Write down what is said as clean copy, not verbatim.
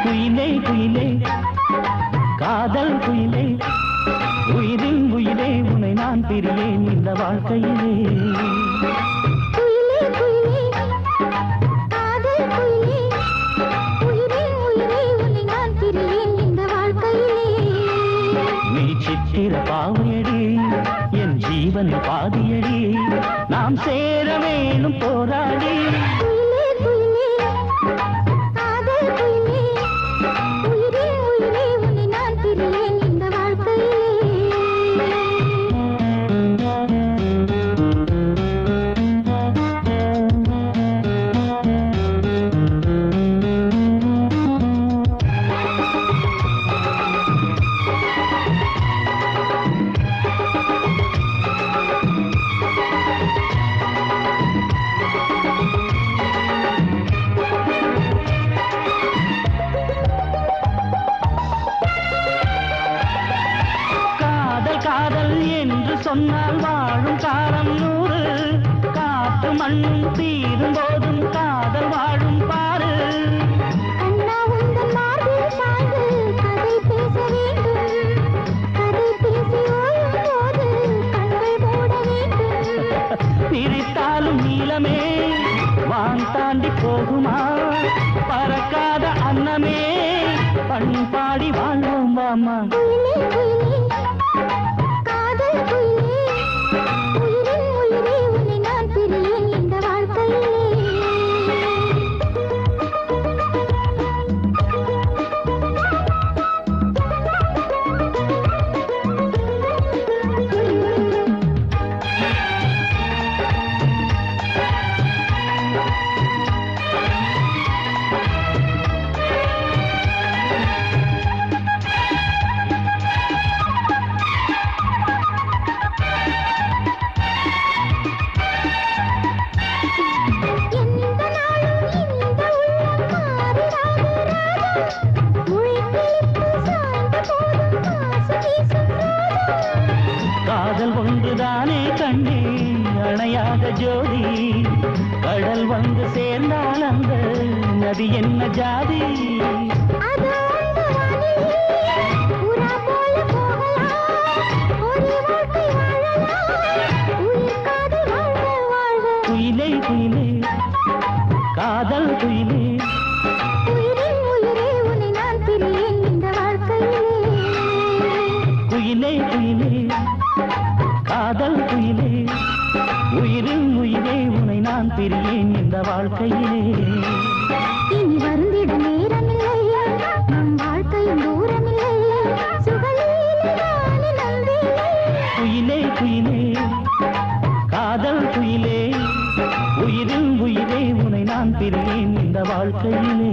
குயிலே குயிலே காதல் குயிலே உயிரின் உயிரே உன்னை நான் பிரியேன் இந்த வாழ்க்கையிலே. குயிலே குயிலே காதல் குயிலே உயிரின் உயிரே உன்னை நான் பிரியேன் இந்த வாழ்க்கையிலே. நீ சித்திர பாவையடி என் ஜீவனில் பாதியடி நாம் சேர வேணும் போராடி. குயிலே குயிலே காதல் குயிலே உயிரின் உயிரே உன்னை நான் பிரியேன் இந்த வாழ்க்கையிலே. காதல் என்று சொன்னால் வாழும் காலம் 100 காற்று மண்ணும் தீரும் போதும் காதல் வாழும் பாரு. அண்ணா உந்தன் மார்பில் சாய்ந்து கதை பேச வேண்டும். கதை பேசி ஓயும் போது கண்கள் மூட வேண்டும். பிரித்தாலும் நீளமே வான் தாண்டி போகுமா பறக்காத அன்னமே பண்பாடி வாழ்வோம் வாமா. குயிலே குயிலே காதல் குயிலே உயிரின் உயிரே உன்னை நான் பிரியேன் இந்த வாழ்க்கையிலே. எந்த நாளும் இந்த உள்ளம் மாறிடாது ராகம். உழைப்பிலிட்டு சாய்ந்த போதும் ஆசை வீசும் ராகம். காதல் ஒன்றுதானே கண்ணே அணையாத ஜோதி கடல் வந்து சேர்ந்தால் அந்த நதி என்ன ஜாதி. அது அந்த வானிலே புறா போல போகலாம். ஒரு வாழ்க்கை வாழலாம். உயிர் காதல் வாழ்க வாழ்க. குயிலே குயிலே காதல் குயிலே உயிரின் உயிரே உன்னை நான் பிரியேன் இந்த வாழ்க்கையிலே. குயிலே குயிலே காதல் குயிலே உயிரின் உயிரே உன்னை நான் பிரியேன் இந்த வாழ்க்கையிலே. இனி வருந்திட நேரமில்லை. நம் வாழ்க்கையும் தூரமில்லை. சுகலீலைதானே நல்வேலை. குயிலே குயிலே காதல் குயிலே உயிரின் உயிரே உன்னை நான் பிரியேன் இந்த வாழ்க்கையிலே.